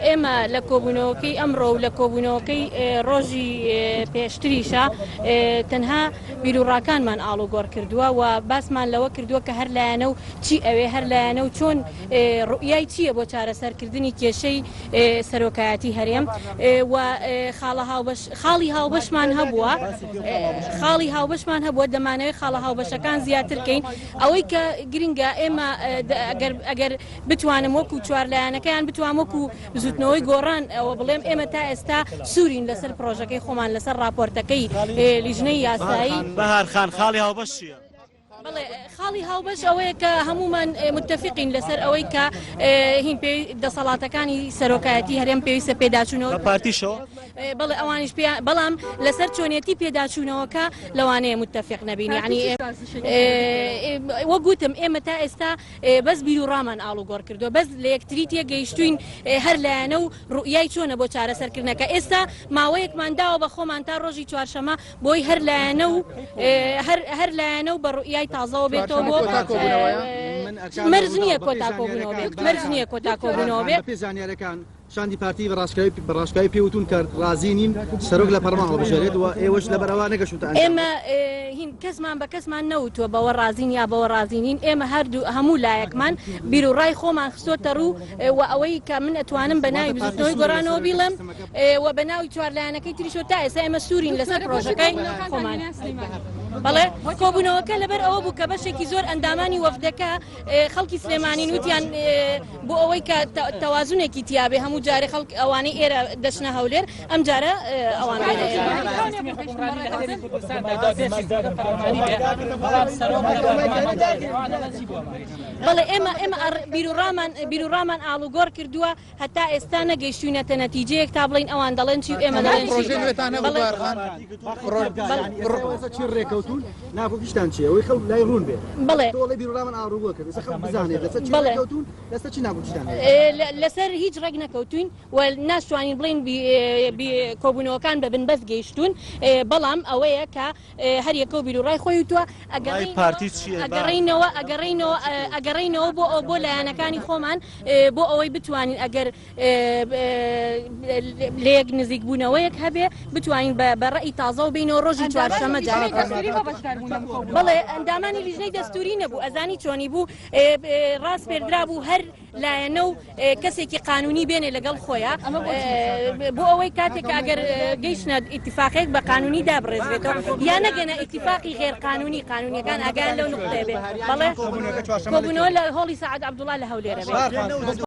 ئێمە لە کۆبوونەوەکەی ئەمڕۆ و لە کۆبوونەوەکەی ڕۆژی پێشتریشە تەنها بیرروڕاکانمان ئاڵوگۆڕ کردووە و باسمان لەوە کردووە کە هەر لایەنە و چی ئەوێ هەر لایەنە و چۆن ڕوئیای چییە بۆ چارەسەرکردنی کێشەی سەرۆکایەتی هەرێم و خاڵی هاوبەشمان هەبووە خاڵی هاوبەشمان هەبووە دەمانەوەی خاڵە هاوبەشەکان زیاترکەین ئەوەی کە گرنگە ئێمە ئەگەر بتوانم وەکو چوارلایەنەکەیان بتوان وەکو زوتنەوەی گۆڕان ئەوە بڵێم ئێمە تا ئێستا سوورین لەسەر پرۆژەکەی خۆمان لەسەر راپۆرتەکەی لیژنەی یاسایی بەهارخان خاڵی هاوبەش چییە؟ بڵێ خاڵی هاوبەش ئەوەیە کە هەمومان متفقین لەسەر ئەوەی کە هین پێی دەسەڵاتەکانی سەرۆکایەتی هەرێم پێویستە پێداچوونەوە پارتیشەوە بڵێ ئەوانیش بەڵام لەسەر چۆنیەتی پێداچوونەوەکە لەوانەیە متفق نەبین یعنی وەگوتم ئێمە تا ئێستا بەس بیرروڕامان ئاڵوگۆڕ کردو بەس لە یەکتری تێگەیشتوین هەر لایەنە و ڕوئیای چۆنە بۆ چارەسەرکردنەکە ئێستا ماوەیەکمان داوە بە خۆمان تا ڕۆژی چوارشەمە بۆی هەر لایەنە و بە ڕوئیای تازەوە بێتەوە بۆ مەرج نییە کۆتاکۆبوونەوە بێت مەرج نییە کۆتاکۆبوونەوە بێت پێزانیارەکان شاندی پارتی بەڕاشکایی پێوتون کە رازی نین سەرۆک لە پەرلەمان هەڵبژێرێت و ئێوەش لەبەرەوە نەگەشتوتە ئێمە هین کەسمان بە کەسمان نەوتووە بەوە رازین یا بەوە رازینین ئێمە هەردوو هەموو لایەکمان بیرروڕای خۆمان خستۆتە ڕوو و ئەوەی کە من ئەتوانم بە ناوی بزوتنەوەی گۆڕانەوە بیڵێم و بە ناوی چوارلایەنەکەی تریشۆ تا ئێستا ئێمە سوورین لەسەر پرۆژەکەی خۆمان بەڵێ کۆبوونەوەکە لەبەر ئەوە بوو کە بەشێکی زۆر ئەندامانی وەفدەکە خەڵکی سلێمانی نوتیان بۆ ئەوەی کە تەوازونێکی تیابێ هەموو جارێ خەڵک ئەوانەی ئێرە دەچنە هەولێر ئەم جارە ئەوان بەڵێ ئێمە بیرروڕامان ئاڵوگۆڕ کردووە هەتا ئێستا نەگەیشتوینەتە نەتیجەیەک تا بڵین ئەوان دەڵێن چی ئێمە ڕێکەوتون ناپۆکیشتان چیە ئەوەی خەڵک لای ڕوون بێت بڵێ تۆڵی بیرروڕامان ئاڕوگۆ کرد خەڵک بزانێت لەسەر چی ناپۆکیشتان لەسەر هیچ ڕێک نەکەوتوین و ناشتوانین بڵین کۆبوونەوەکان بە بنبەست گەیشتون بەڵام ئەوەیە کە هەر یەکە و بیرروڕای خۆی وتووە ئەگەڕینەوە بۆ لایەنەکانی خۆمان بۆ ئەوەی بتوانین ئەگەر لە یەک نزیک بوونەوەیەک هەبێ بتوانین بە ڕێی تازە و بینەوە ڕۆژی چوارشەمە جارێک بەڵێ ئەندامانی لیژنەی دەستوری نەبوو ئەزانی چۆنی بوو ڕاست پێدرا بوو هەر لایەنە و کەسێکی قانونی بێنێ لەگەڵ خۆیان بۆ ئەوەی کاتێک ئەگەر گەیشتنە ئیتیفاقێک بە قانونی دابڕێزرێتەوە یا نەگەنە ئیتیفاقی غێر قانونی قانونیەکان ئاگیان لەو نقطەیە بێ بەڵێ کۆبوونەوە لە هۆڵی سەعەد عەبدوڵڵا لە هەولێرە بێت